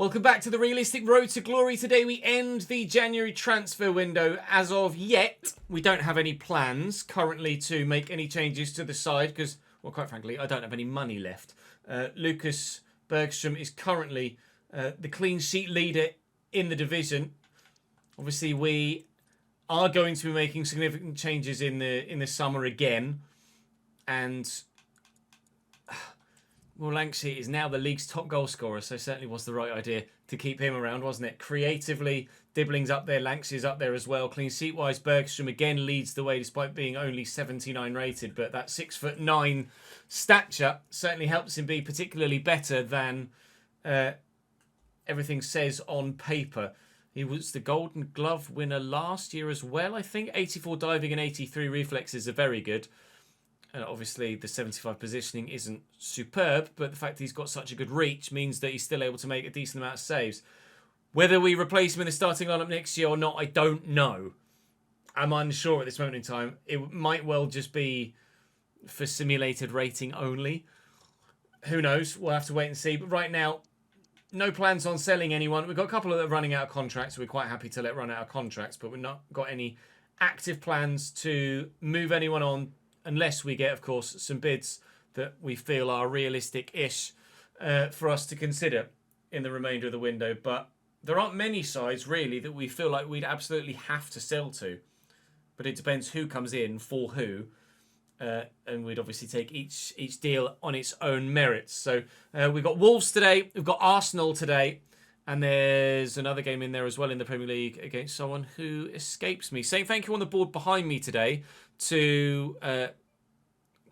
Welcome back to the Realistic Road to Glory. Today we end the January transfer window. As of yet, we don't have any plans currently to make any changes to the side because, well, quite frankly, I don't have any money left. Lucas Bergstrom is currently the clean sheet leader in the division. Obviously, we are going to be making significant changes in the summer again, and well, Lanksy is now the league's top goal scorer, so certainly was the right idea to keep him around, wasn't it? Creatively, Dibbling's up there, Lanksy's up there as well. Clean sheet-wise, Bergstrom again leads the way despite being only 79 rated, but that 6'9" stature certainly helps him be particularly better than everything says on paper. He was the Golden Glove winner last year as well, I think. 84 diving and 83 reflexes are very good. Obviously, the 75 positioning isn't superb, but the fact that he's got such a good reach means that he's still able to make a decent amount of saves. Whether we replace him in the starting lineup next year or not, I don't know. I'm unsure at this moment in time. It might well just be for simulated rating only. Who knows? We'll have to wait and see. But right now, no plans on selling anyone. We've got a couple that are running out of contracts. We're quite happy to let run out of contracts, but we've not got any active plans to move anyone on, unless we get, of course, some bids that we feel are realistic-ish for us to consider in the remainder of the window. But there aren't many sides, really, that we feel like we'd absolutely have to sell to. But it depends who comes in for who. And we'd obviously take each deal on its own merits. So we've got Wolves today, we've got Arsenal today, and there's another game in there as well in the Premier League against someone who escapes me. Saying thank you on the board behind me today to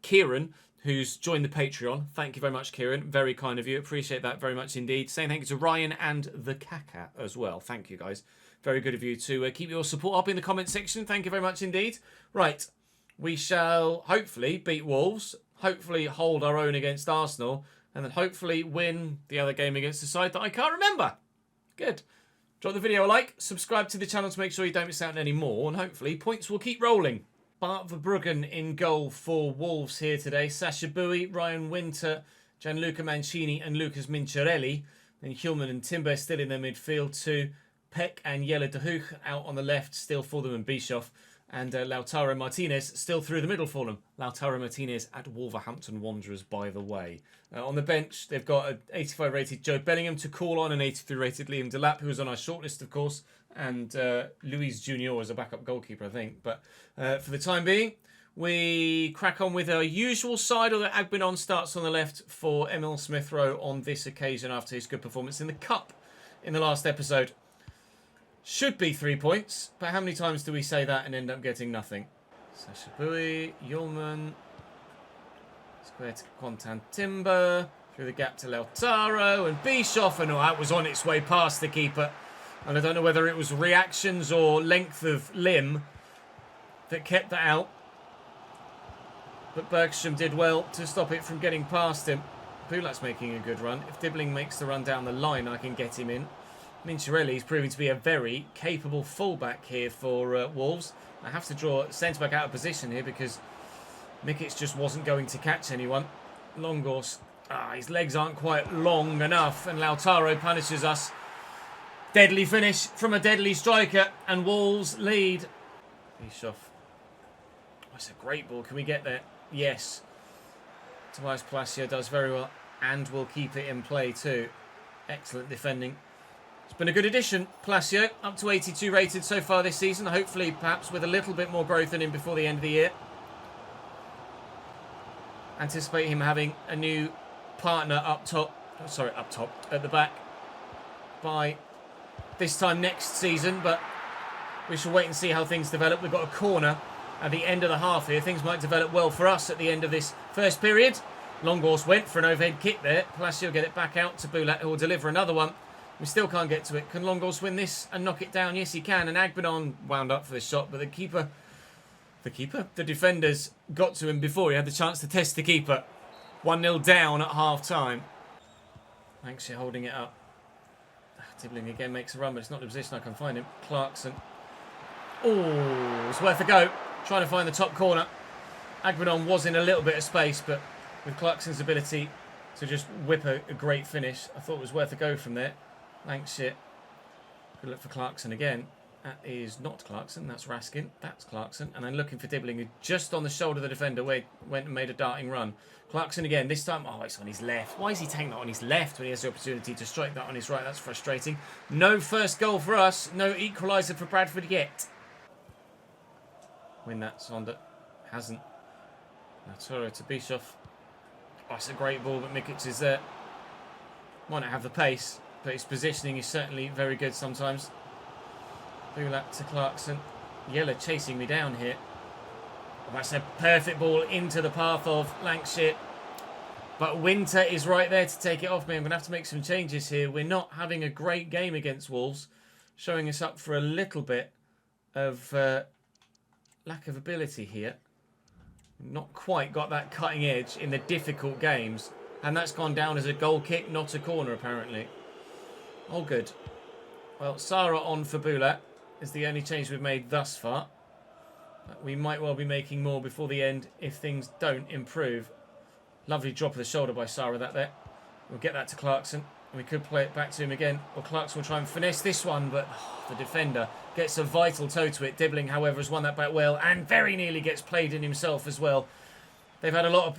Kieran, who's joined the Patreon. Thank you very much, Kieran. Very kind of you. Appreciate that very much indeed. Saying thank you to Ryan and the Kaka as well. Thank you, guys. Very good of you to keep your support up in the comment section. Thank you very much indeed. Right. We shall hopefully beat Wolves, hopefully hold our own against Arsenal, and then hopefully win the other game against the side that I can't remember. Good. Drop the video a like, subscribe to the channel to make sure you don't miss out on any more, and hopefully points will keep rolling. Bart Verbruggen in goal for Wolves here today. Sasha Bowie, Ryan Winter, Gianluca Mancini and Lucas Mincherelli. Then Hjulman and Timber still in their midfield too. Peck and Jelle de Hoog out on the left, still for them, and Bischoff. And Lautaro Martinez still through the middle for them. Lautaro Martinez at Wolverhampton Wanderers, by the way. On the bench, they've got an 85 rated Joe Bellingham to call on, an 83 rated Liam Delap, who was on our shortlist, of course, and Luis Junior as a backup goalkeeper, I think. But for the time being, we crack on with our usual side, although Agbenon starts on the left for Emil Smith-Rowe on this occasion after his good performance in the Cup in the last episode. Should be 3 points, but how many times do we say that and end up getting nothing? Sasha Bowie, Hjulman, square to Quantan Timber, through the gap to Lautaro and Bischoff, and that was on its way past the keeper. And I don't know whether it was reactions or length of limb that kept that out. But Bergstrom did well to stop it from getting past him. Pulak's making a good run. If Dibbling makes the run down the line, I can get him in. Mincherelli is proving to be a very capable fullback here for Wolves. I have to draw centre-back out of position here because Mikic just wasn't going to catch anyone. Longos, his legs aren't quite long enough, and Lautaro punishes us. Deadly finish from a deadly striker, and Wolves lead. Bischoff. That's a great ball. Can we get there? Yes. Tobias Palacio does very well, and will keep it in play too. Excellent defending. It's been a good addition, Palacio, up to 82 rated so far this season. Hopefully, perhaps with a little bit more growth in him before the end of the year. Anticipate him having a new partner up top. Sorry, up top, at the back by this time next season. But we shall wait and see how things develop. We've got a corner at the end of the half here. Things might develop well for us at the end of this first period. Longhorse went for an overhead kick there. Palacio get it back out to Bulak, who will deliver another one. We still can't get to it. Can Longhorse win this and knock it down? Yes, he can. And Agbenon wound up for this shot, but the defenders got to him before he had the chance to test the keeper. 1-0 down at half-time. Thanks, you're holding it up. Dibbling again makes a run, but it's not the position I can find him. Clarkson. Oh, it's worth a go. Trying to find the top corner. Agbenon was in a little bit of space, but with Clarkson's ability to just whip a great finish, I thought it was worth a go from there. Lancashire. Good look for Clarkson again. That is not Clarkson, that's Raskin. That's Clarkson. And then looking for Dibbling, who just on the shoulder of the defender went and made a darting run. Clarkson again, this time, oh, it's on his left. Why is he taking that on his left when he has the opportunity to strike that on his right? That's frustrating. No first goal for us. No equaliser for Bradford yet. Win that, Sonda. Hasn't. Natoro to Bischoff. Oh, it's a great ball, but Mikic is there. Might not have the pace, but his positioning is certainly very good sometimes. Bulak to Clarkson. Yeller chasing me down here. Oh, that's a perfect ball into the path of Lancashire. But Winter is right there to take it off me. I'm going to have to make some changes here. We're not having a great game against Wolves. Showing us up for a little bit of lack of ability here. Not quite got that cutting edge in the difficult games. And that's gone down as a goal kick, not a corner apparently. All good. Well, Sarah on for Bulak is the only change we've made thus far. But we might well be making more before the end if things don't improve. Lovely drop of the shoulder by Sarah that there. We'll get that to Clarkson. And we could play it back to him again. Or Clarkson will try and finesse this one, but the defender gets a vital toe to it. Dibbling, however, has won that back well and very nearly gets played in himself as well. We've had a lot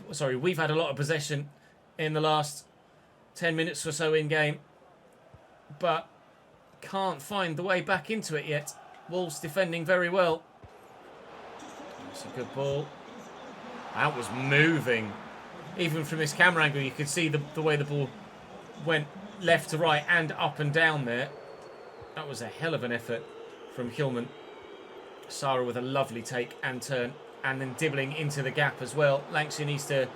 of possession in the last 10 minutes or so in game, but can't find the way back into it yet. Wolves defending very well. That's a good ball. That was moving. Even from this camera angle, you could see the way the ball went left to right and up and down there. That was a hell of an effort from Hillman. Sarah with a lovely take and turn, and then Dibbling into the gap as well. Lancashire needs to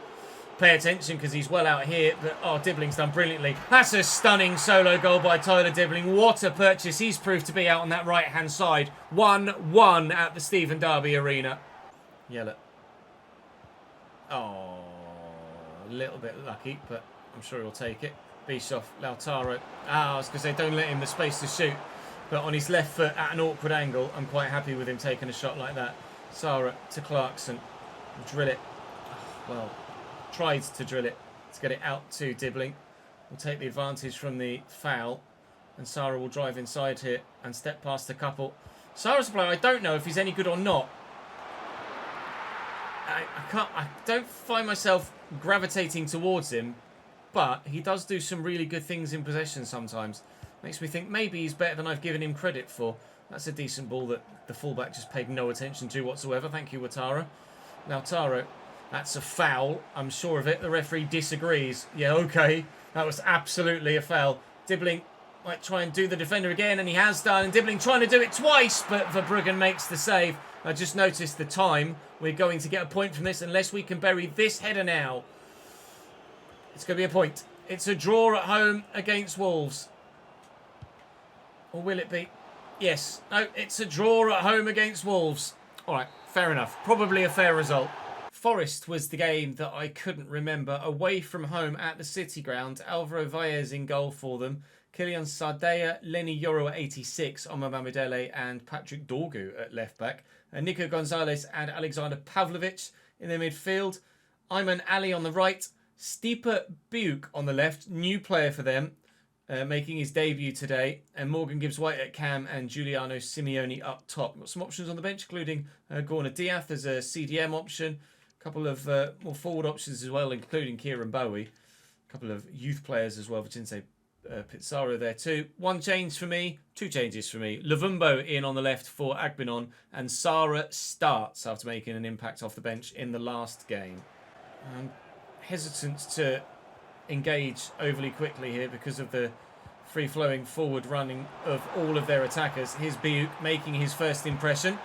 pay attention because he's well out here, but oh, Dibbling's done brilliantly. That's a stunning solo goal by Tyler Dibbling. What a purchase he's proved to be out on that right-hand side. 1-1 at the Stephen Darby Arena. Yeller. Oh, a little bit lucky, but I'm sure he'll take it. Bischoff, Lautaro. I was going to say, don't let him the space to shoot. But on his left foot at an awkward angle, I'm quite happy with him taking a shot like that. Sarah to Clarkson. Drill it. Well, tried to drill it to get it out to Dibbling. We'll take the advantage from the foul. And Sarah will drive inside here and step past a couple. Sarah's a player, I don't know if he's any good or not. I don't find myself gravitating towards him, but he does do some really good things in possession sometimes. Makes me think maybe he's better than I've given him credit for. That's a decent ball that the fullback just paid no attention to whatsoever. Thank you, Watara. Now, Taro, that's a foul. I'm sure of it. The referee disagrees. Yeah, okay. That was absolutely a foul. Dibbling might try and do the defender again, and he has done. And Dibbling trying to do it twice, but Verbruggen makes the save. I just noticed the time. We're going to get a point from this unless we can bury this header now. It's going to be a point. It's a draw at home against Wolves. Or will it be? Yes. No, it's a draw at home against Wolves. All right, fair enough. Probably a fair result. Forest was the game that I couldn't remember. Away from home at the City Ground. Alvaro Valles in goal for them. Kylian Sardea, Lenny Yoro at 86, Omar Mamidele and Patrick Dorgu at left back. Nico Gonzalez and Alexander Pavlovic in the midfield. Ayman Ali on the right. Stipe Biuk on the left, new player for them, making his debut today. And Morgan Gibbs-White at cam and Giuliano Simeone up top. Got some options on the bench, including Gorna Diath as a CDM option. A couple of more forward options as well, including Kieran Bowie. A couple of youth players as well, Vicente Pizarro there too. One change for me, two changes for me. Luvumbo in on the left for Agbinon, and Sara starts after making an impact off the bench in the last game. I'm hesitant to engage overly quickly here because of the free-flowing forward running of all of their attackers. Here's Biuk making his first impression.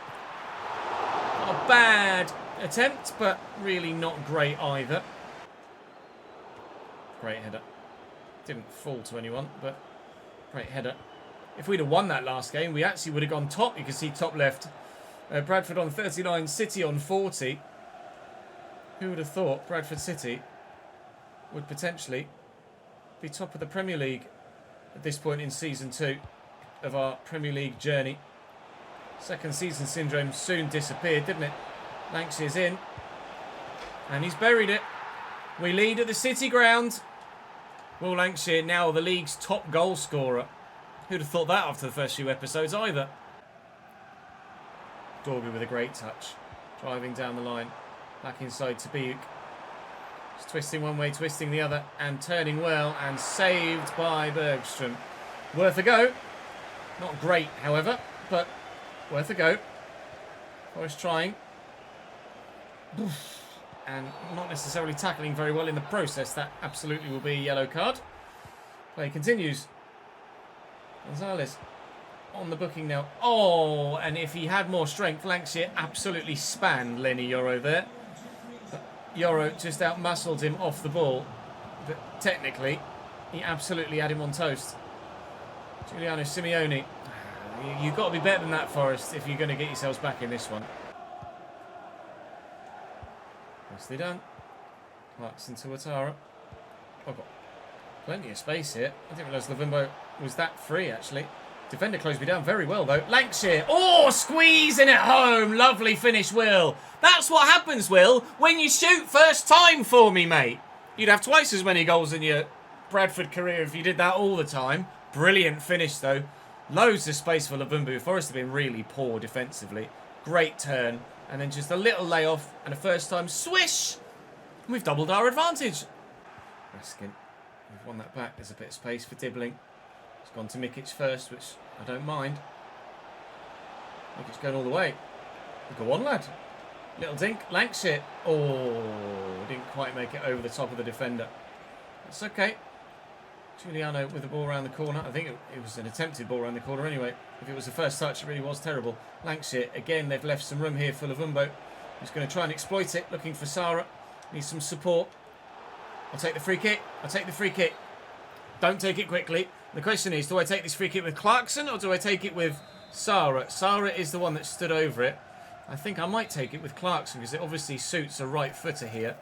Not a bad attempt, but really not great either. Great header. Didn't fall to anyone, but great header. If we'd have won that last game, we actually would have gone top. You can see top left. Bradford on 39, City on 40. Who would have thought Bradford City would potentially be top of the Premier League at this point in Season 2 of our Premier League journey. Second season syndrome soon disappeared, didn't it? Lancashire's in. And he's buried it. We lead at the City Ground. Will Lancashire now the league's top goal scorer. Who'd have thought that after the first few episodes either? Dorby with a great touch. Driving down the line. Back inside to Biuk. Just twisting one way, twisting the other, and turning well, and saved by Bergstrom. Worth a go. Not great, however, but worth a go. Forrest trying. And not necessarily tackling very well in the process. That absolutely will be a yellow card. Play continues. Gonzalez on the booking now. Oh, and if he had more strength, Lancashire absolutely spanned Lenny Yoro there. Yoro just out-muscled him off the ball. But technically, he absolutely had him on toast. Giuliano Simeone. You've got to be better than that, Forrest, if you're going to get yourselves back in this one. Nicely done. Clarkson to Ouattara. I've got plenty of space here. I didn't realise Lavimbo was that free, actually. Defender closed me down very well, though. Lancashire. Oh, squeezing it home. Lovely finish, Will. That's what happens, Will, when you shoot first time for me, mate. You'd have twice as many goals in your Bradford career if you did that all the time. Brilliant finish, though. Loads of space for Lavimbo. Forrest have been really poor defensively. Great turn. And then just a little layoff and a first time swish. And we've doubled our advantage. Raskin. We've won that back. There's a bit of space for Dibbling. It's gone to Mikic first, which I don't mind. Mikic's going all the way. Go on, lad. Little dink. Lancashire. Oh, didn't quite make it over the top of the defender. That's okay. Giuliano with the ball around the corner. I think it was an attempted ball around the corner anyway. If it was the first touch, it really was terrible. Lancashire, again, they've left some room here for Lavumbo. He's going to try and exploit it, looking for Sara. Needs some support. I'll take the free kick. I'll take the free kick. Don't take it quickly. The question is, do I take this free kick with Clarkson or do I take it with Sara? Sara is the one that stood over it. I think I might take it with Clarkson because it obviously suits a right footer here.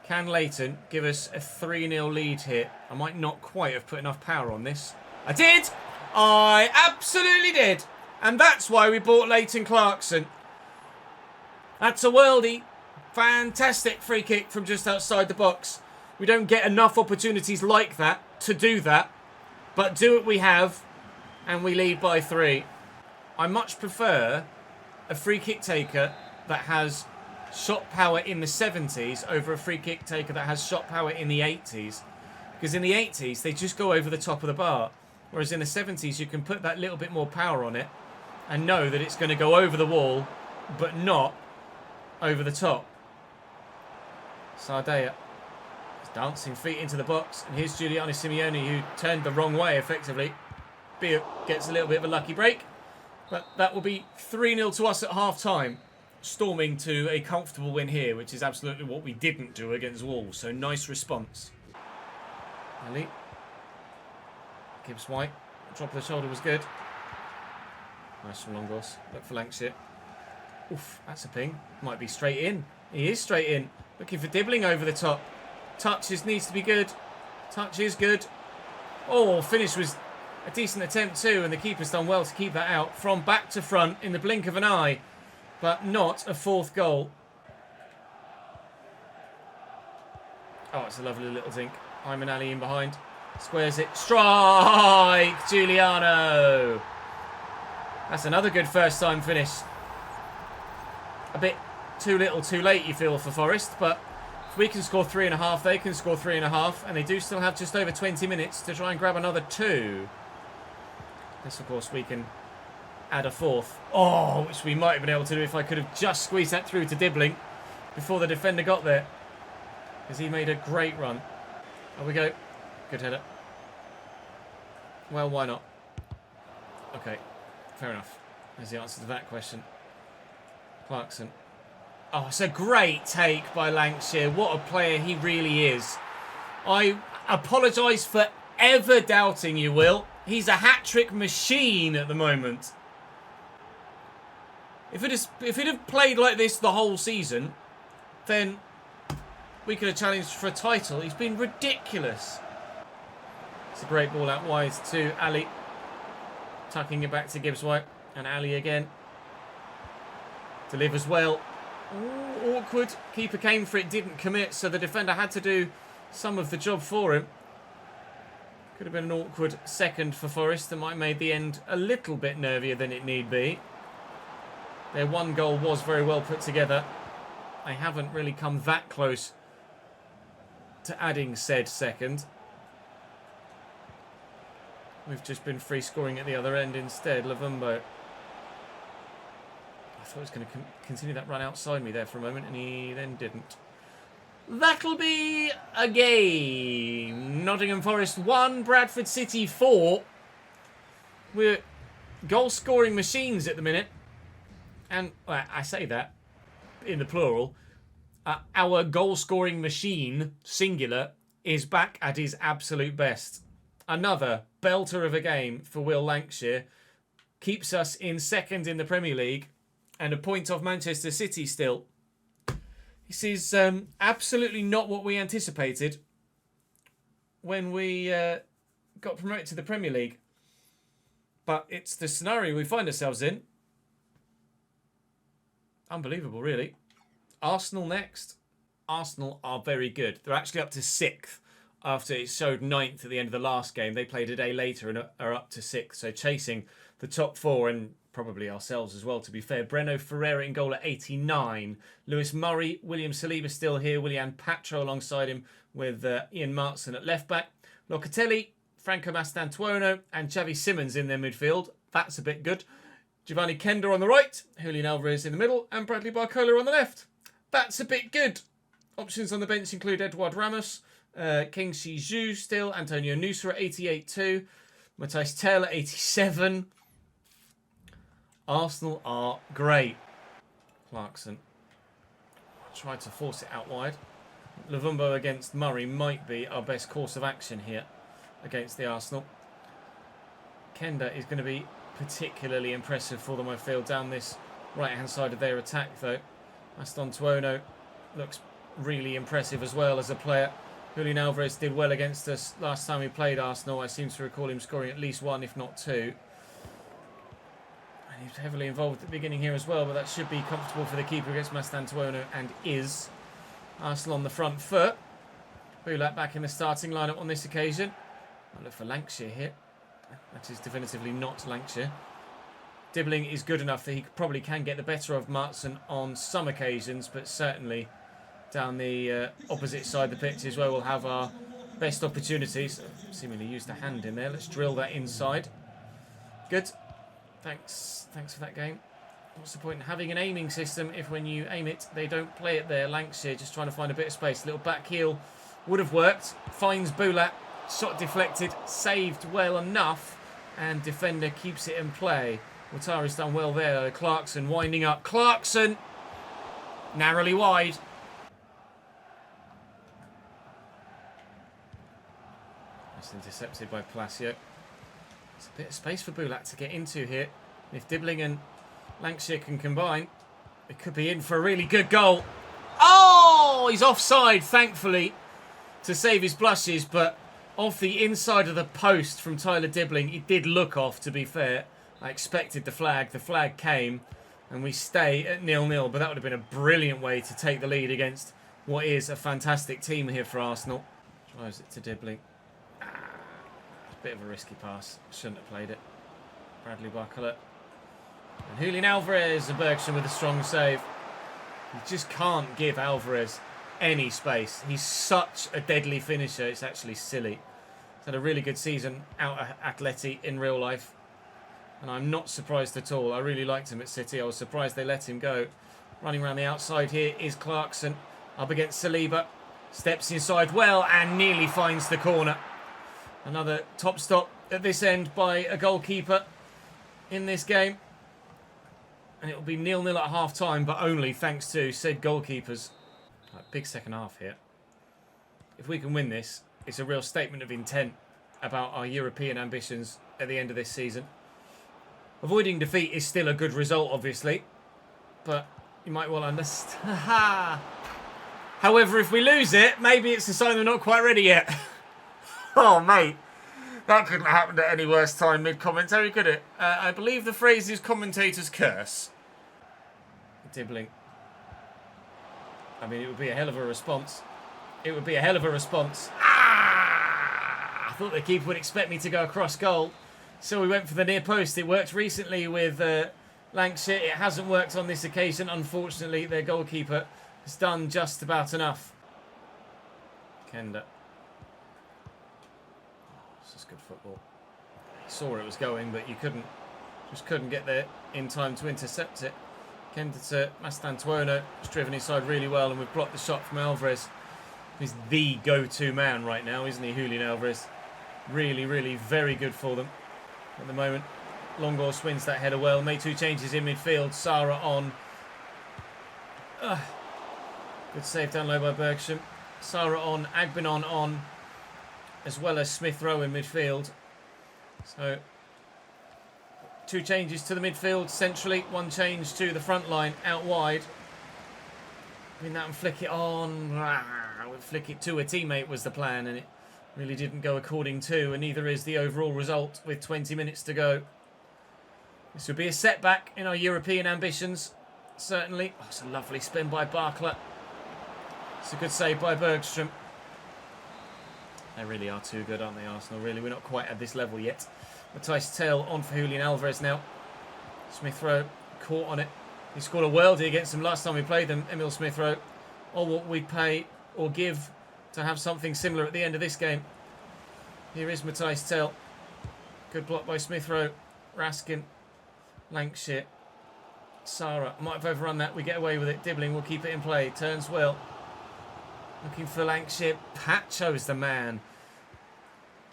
Can Leighton give us a 3-0 lead here? I might not quite have put enough power on this. I did! I absolutely did! And that's why we bought Leighton Clarkson. That's a worldie. Fantastic free kick from just outside the box. We don't get enough opportunities like that to do that. But do it we have. And we lead by 3. I much prefer a free kick taker that has shot power in the 70s over a free kick taker that has shot power in the 80s. Because in the 80s, they just go over the top of the bar. Whereas in the 70s, you can put that little bit more power on it and know that it's going to go over the wall, but not over the top. Sardea. Dancing feet into the box. And here's Giuliano Simeone, who turned the wrong way, effectively. Biuk gets a little bit of a lucky break. But that will be 3-0 to us at half-time. Storming to a comfortable win here, which is absolutely what we didn't do against Wolves. So nice response. Ali. Gibbs White. Drop of the shoulder was good. Nice from Longos. Look for Lancashire. Oof, that's a ping. Might be straight in. He is straight in. Looking for Dibbling over the top. Touches needs to be good. Touch is good. Oh, finish was a decent attempt too, and the keeper's done well to keep that out from back to front in the blink of an eye. But not a 4th goal. Oh, it's a lovely little dink. Hyman Ali in behind. Squares it. Strike! Giuliano! That's another good first time finish. A bit too little too late, you feel, for Forest, but if we can score 3.5, they can score 3.5, and they do still have just over 20 minutes to try and grab another 2. This, of course, we can add a 4th. Oh, which we might have been able to do if I could have just squeezed that through to Dibbling before the defender got there. Because he made a great run. There we go. Good header. Well, why not? Okay, fair enough. There's the answer to that question. Clarkson. Oh, it's a great take by Lancashire. What a player he really is. I apologise for ever doubting you, Will. He's a hat-trick machine at the moment. If it had played like this the whole season, then we could have challenged for a title. He's been ridiculous. It's a great ball out wide to Ali. Tucking it back to Gibbs White. And Ali again. Delivers well. Ooh, awkward. Keeper came for it, didn't commit, so the defender had to do some of the job for him. Could have been an awkward second for Forest that might have made the end a little bit nervier than it need be. Their one goal was very well put together. They haven't really come that close to adding said second. We've just been free scoring at the other end instead. Lavumbo. I thought he was going to continue that run outside me there for a moment, and he then didn't. That'll be a game. Nottingham Forest 1, Bradford City 4. We're goal-scoring machines at the minute. And well, I say that in the plural. Our goal-scoring machine, singular, is back at his absolute best. Another belter of a game for Will Lancashire. Keeps us in second in the Premier League and a point off Manchester City still. This is absolutely not what we anticipated when we got promoted to the Premier League. But it's the scenario we find ourselves in. Unbelievable, really. Arsenal next. Arsenal are very good. They're actually up to 6th after it showed 9th at the end of the last game. They played a day later and are up to 6th. So chasing the top 4 and probably ourselves as well, to be fair. Breno Ferreira in goal at 89. Lewis Murray, William Saliba still here. Willian Patro alongside him with Ian Martson at left back. Locatelli, Franco Mastantuono and Xavi Simons in their midfield. That's a bit good. Giovanni Kender on the right. Julian Alvarez in the middle. And Bradley Barcola on the left. That's a bit good. Options on the bench include Eduard Ramos, King Shi Zhu still, Antonio Nusa at 88 too, Matthijs Tel at 87. Arsenal are great. Clarkson tried to force it out wide. Lavumbo against Murray might be our best course of action here against the Arsenal. Kender is going to be particularly impressive for them, I feel, down this right-hand side of their attack, though. Mastantuono looks really impressive as well as a player. Julian Alvarez did well against us last time we played Arsenal. I seem to recall him scoring at least 1, if not 2. And he was heavily involved at the beginning here as well, but that should be comfortable for the keeper against Mastantuono, and is. Arsenal on the front foot. Bulak back in the starting lineup on this occasion. I'll look for Lancashire here. That is definitively not Lancashire. Dibbling is good enough that he probably can get the better of Martson on some occasions, but certainly down the opposite side of the pitch is where we'll have our best opportunities. Seemingly used a hand in there. Let's drill that inside. Good. Thanks for that game. What's the point in having an aiming system if when you aim it, they don't play it there? Lancashire just trying to find a bit of space. A little back heel would have worked. Finds Bulak. Shot deflected. Saved well enough. And defender keeps it in play. Watari's done well there. Clarkson winding up. Clarkson! Narrowly wide. That's intercepted by Palacio. There's a bit of space for Bulak to get into here. If Dibbling and Lancashire can combine, it could be in for a really good goal. Oh! He's offside, thankfully, to save his blushes, but off the inside of the post from Tyler Dibbling. It did look off, to be fair. I expected the flag. The flag came, and we stay at 0-0. But that would have been a brilliant way to take the lead against what is a fantastic team here for Arsenal. Drives it to Dibbling. A bit of a risky pass. Shouldn't have played it. Bradley Barcola. And Julian Alvarez, a Bergson with a strong save. You just can't give Alvarez any space. He's such a deadly finisher. It's actually silly. He's had a really good season out at Atleti in real life. And I'm not surprised at all. I really liked him at City. I was surprised they let him go. Running around the outside here is Clarkson. Up against Saliba. Steps inside well and nearly finds the corner. Another top stop at this end by a goalkeeper in this game. And it will be 0-0 at half-time, but only thanks to said goalkeepers. Big second half here. If we can win this, it's a real statement of intent about our European ambitions at the end of this season. Avoiding defeat is still a good result, obviously. But you might well understand. However, if we lose it, maybe it's a sign we're not quite ready yet. Oh, mate. That couldn't have happened at any worse time mid-commentary, could it? I believe the phrase is commentator's curse. Dibbling. I mean, it would be a hell of a response. It would be a hell of a response. I thought the keeper would expect me to go across goal. So we went for the near post. It worked recently with Lancashire. It hasn't worked on this occasion. Unfortunately, their goalkeeper has done just about enough. Kenda. This is good football. Saw it was going, but you just couldn't get there in time to intercept it. Kenda to Mastantuono. It's driven inside really well, and we've blocked the shot from Alvarez. He's the go-to man right now, isn't he, Julian Alvarez? Really, really very good for them at the moment. Longos wins that header well. Made 2 changes in midfield. Sara on. Good save down low by Bergsham. Sara on. Agbenon on. As well as Smith Rowe in midfield. So 2 changes to the midfield centrally. 1 change to the front line out wide. Win that and flick it on. Flick it to a teammate was the plan, and it really didn't go according to, and neither is the overall result with 20 minutes to go. This would be a setback in our European ambitions, certainly. Oh, it's a lovely spin by Barkler. It's a good save by Bergstrom. They really are too good, aren't they, Arsenal? Really, we're not quite at this level yet. Matthijs Tel on for Julian Alvarez now. Smith Rowe caught on it. He scored a worldie against them last time we played them, Emil Smith Rowe. Or what we'd pay or give to have something similar at the end of this game. Here is Matthijs Tel. Good block by Smith Rowe. Raskin. Lancashire. Sara. Might have overrun that. We get away with it. Dibbling will keep it in play. Turns well. Looking for Lancashire. Pacho's the man.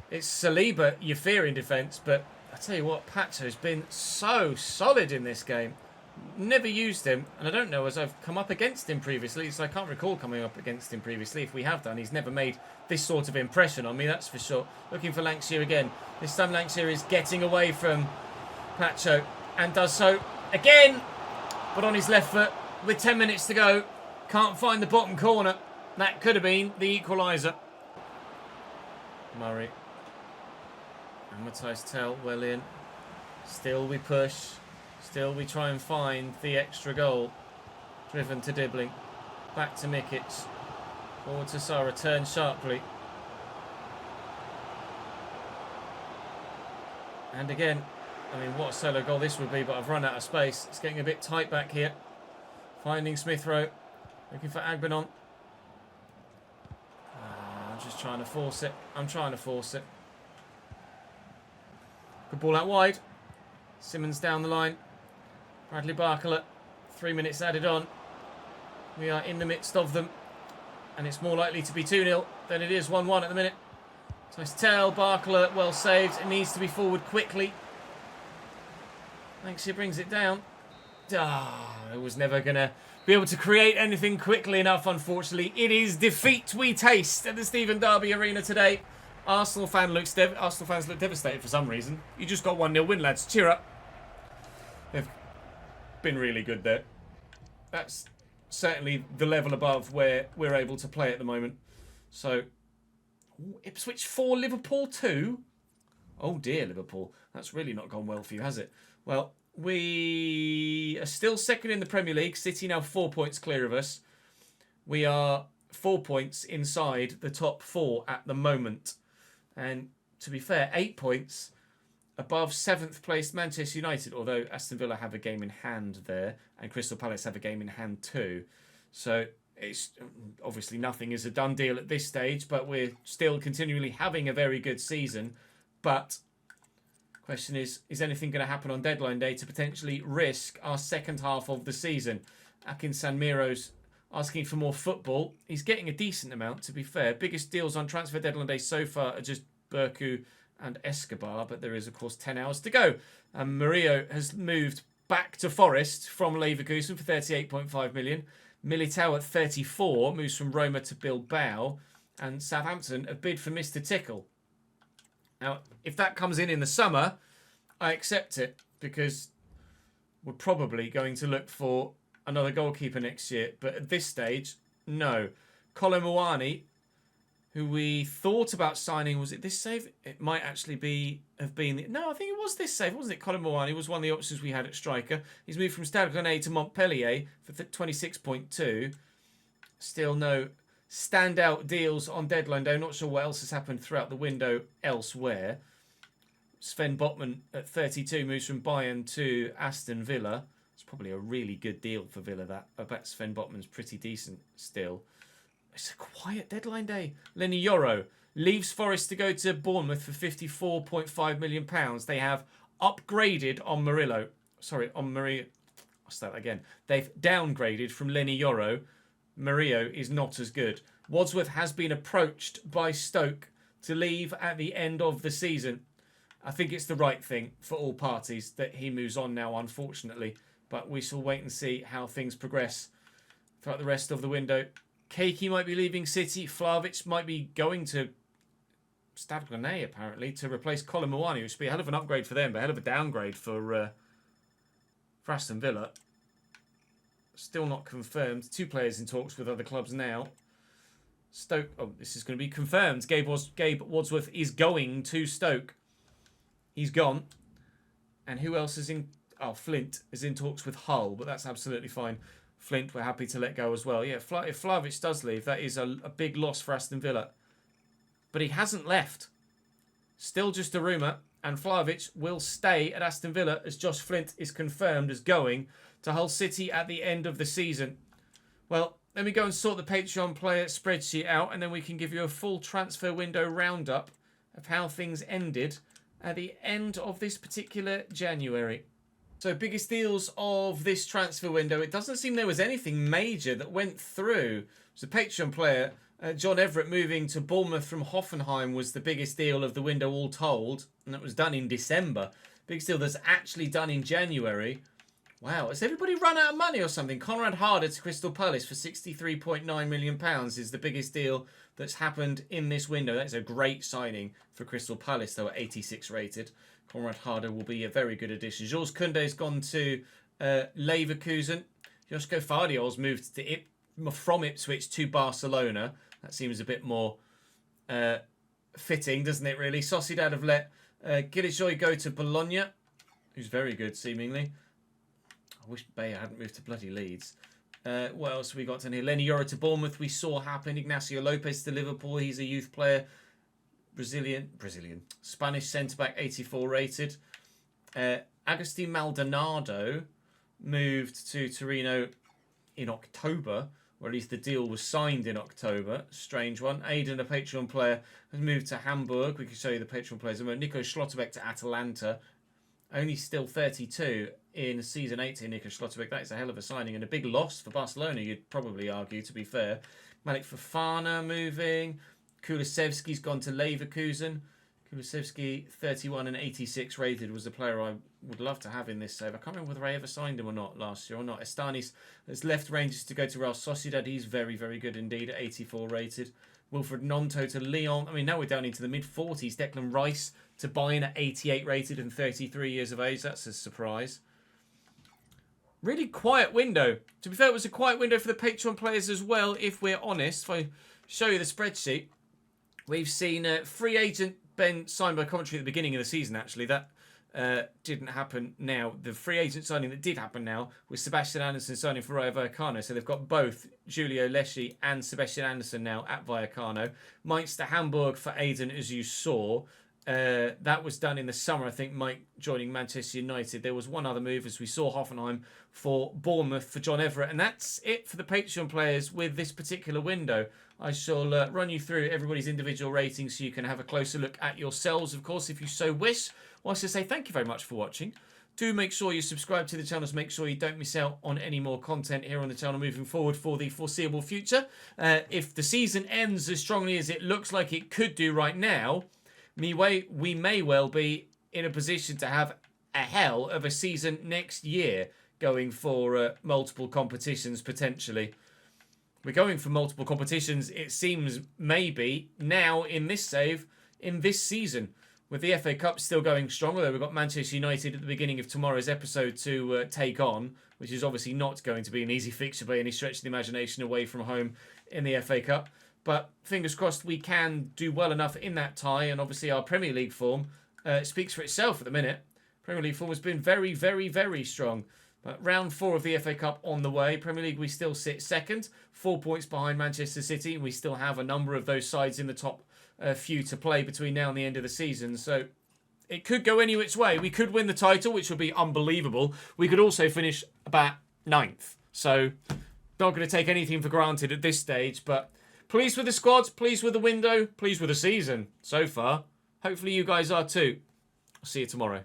It's Saliba you fear in defence, but I tell you what, Pacho's been so solid in this game. Never used him, and I don't know as I've come up against him previously, so I can't recall coming up against him previously. If we have done, he's never made this sort of impression on me, that's for sure. Looking for Lancashire again. This time Lancashire is getting away from Pacho and does so again, but on his left foot with 10 minutes to go. Can't find the bottom corner. That could have been the equaliser. Murray and Matthijs Tel well in. Still we push. Still we try and find the extra goal. Driven to Dibbling. Back to Mikic. Forward to Sara. Turn sharply. And again, I mean, what a solo goal this would be, but I've run out of space. It's getting a bit tight back here. Finding Smith Rowe. Looking for Agbenon. I'm just trying to force it. I'm trying to force it. Good ball out wide. Simmons down the line. Bradley Barkler. 3 minutes added on. We are in the midst of them. And it's more likely to be 2-0 than it is 1-1 at the minute. Nice tell. Barkler well saved. It needs to be forward quickly. Thanks, he brings it down. It was never going to be able to create anything quickly enough, unfortunately. It is defeat we taste at the Stephen Derby Arena today. Arsenal fans look devastated for some reason. You just got 1-0 win, lads. Cheer up. They've been really good there. That's certainly the level above where we're able to play at the moment. So, Ipswich 4, Liverpool 2. Oh dear, Liverpool. That's really not gone well for you, has it? Well, we are still second in the Premier League. City now 4 points clear of us. We are 4 points inside the top 4 at the moment. And to be fair, 8 points above 7th placed Manchester United, although Aston Villa have a game in hand there and Crystal Palace have a game in hand too. So it's obviously nothing is a done deal at this stage, but we're still continually having a very good season. But question is anything going to happen on deadline day to potentially risk our second half of the season? Akin Sanmiro's asking for more football. He's getting a decent amount, to be fair. Biggest deals on transfer deadline day so far are just Berku and Escobar, but there is, of course, 10 hours to go. And Murillo has moved back to Forest from Leverkusen for 38.5 million. Militao at 34 moves from Roma to Bilbao. And Southampton have bid for Mr. Tickle. Now, if that comes in the summer, I accept it, because we're probably going to look for another goalkeeper next year. But at this stage, no. Colin Moani, who we thought about signing, was it this save? It might actually have been... No, I think it was this save, wasn't it? Colin Moani was one of the options we had at striker. He's moved from Stade Rennais to Montpellier for 26.2. Still no standout deals on deadline day. Not sure what else has happened throughout the window elsewhere. Sven Botman at 32 moves from Bayern to Aston Villa. It's probably a really good deal for Villa, that. I bet Sven Botman's pretty decent still. It's a quiet deadline day. Lenny Yoro leaves Forest to go to Bournemouth for £54.5 million. They have upgraded on Murillo. Sorry, on Murillo. I'll start that again. They've downgraded from Lenny Yoro. Murillo is not as good. Wadsworth has been approached by Stoke to leave at the end of the season. I think it's the right thing for all parties that he moves on now, unfortunately. But we shall wait and see how things progress throughout the rest of the window. Keiki might be leaving City. Vlahovic might be going to Stade Rennais, apparently, to replace Colin Mawani, which would be a hell of an upgrade for them, but a hell of a downgrade for Aston Villa. Still not confirmed. 2 players in talks with other clubs now. Stoke. Oh, this is going to be confirmed. Gabe Wadsworth is going to Stoke. He's gone. And who else is in... Oh, Flint is in talks with Hull, but that's absolutely fine. Flint, we're happy to let go as well. Yeah, if Vlahovic does leave, that is a big loss for Aston Villa. But he hasn't left. Still just a rumour. And Vlahovic will stay at Aston Villa as Josh Flint is confirmed as going to Hull City at the end of the season. Well, let me go and sort the Patreon player spreadsheet out, and then we can give you a full transfer window roundup of how things ended at the end of this particular January. So, biggest deals of this transfer window. It doesn't seem there was anything major that went through. It was a Patreon player. John Everett moving to Bournemouth from Hoffenheim was the biggest deal of the window all told. And that was done in December. Biggest deal that's actually done in January. Wow, has everybody run out of money or something? Conrad Harder to Crystal Palace for £63.9 million is the biggest deal that's happened in this window. That's a great signing for Crystal Palace. They were 86 rated. Conrad Harder will be a very good addition. Jules Koundé's gone to Leverkusen. Josko Vardiol's moved to from Ipswich to Barcelona. That seems a bit more fitting, doesn't it, really? Sociedad have let Gilijoy go to Bologna, who's very good, seemingly. I wish Bayer hadn't moved to bloody Leeds. What else have we got in here? Lenny Yoro to Bournemouth, we saw happen. Ignacio Lopez to Liverpool, he's a youth player. Brazilian. Spanish centre-back, 84 rated. Agustin Maldonado moved to Torino in October, or at least the deal was signed in October. Strange one. Aiden, a Patreon player, has moved to Hamburg. We can show you the Patreon players. Nico Schlotterbeck to Atalanta. Only still 32 in season 18, Nico Schlotterbeck. That is a hell of a signing and a big loss for Barcelona, you'd probably argue, to be fair. Malik Fofana moving. Kulusevski's gone to Leverkusen. Kulusevski, 31 and 86 rated, was the player I would love to have in this save. I can't remember whether I ever signed him or not last year or not. Estanis has left Rangers to go to Real Sociedad. He's very, very good indeed at 84 rated. Wilfred Nonto to Lyon. I mean, now we're down into the mid-40s. Declan Rice to Bayern at 88 rated and 33 years of age. That's a surprise. Really quiet window. To be fair, it was a quiet window for the Patreon players as well, if we're honest. If I show you the spreadsheet, we've seen free agent Ben signed by Coventry at the beginning of the season, actually. That didn't happen now. The free agent signing that did happen now was Sebastian Anderson signing for Rayo Vallecano. So they've got both Julio Leschi and Sebastian Anderson now at Vallecano. Mainz to Hamburg for Aiden, as you saw. That was done in the summer, I think, Mike joining Manchester United. There was one other move, as we saw, Hoffenheim for Bournemouth for John Everett. And that's it for the Patreon players with this particular window. I shall run you through everybody's individual ratings so you can have a closer look at yourselves, of course, if you so wish. Well, I should say thank you very much for watching. Do make sure you subscribe to the channel to make sure you don't miss out on any more content here on the channel moving forward for the foreseeable future. If the season ends as strongly as it looks like it could do right now, we may well be in a position to have a hell of a season next year going for multiple competitions potentially. We're going for multiple competitions, it seems, maybe now in this save, in this season. With the FA Cup still going strong, although we've got Manchester United at the beginning of tomorrow's episode to take on, which is obviously not going to be an easy fixture by any stretch of the imagination away from home in the FA Cup. But fingers crossed we can do well enough in that tie, and obviously our Premier League form speaks for itself at the minute. Premier League form has been very, very, very strong. But round 4 of the FA Cup on the way. Premier League, we still sit second, 4 points behind Manchester City. We still have a number of those sides in the top few to play between now and the end of the season. So it could go any which way. We could win the title, which would be unbelievable. We could also finish about 9th. So not going to take anything for granted at this stage. But pleased with the squad, pleased with the window, pleased with the season so far. Hopefully you guys are too. I'll see you tomorrow.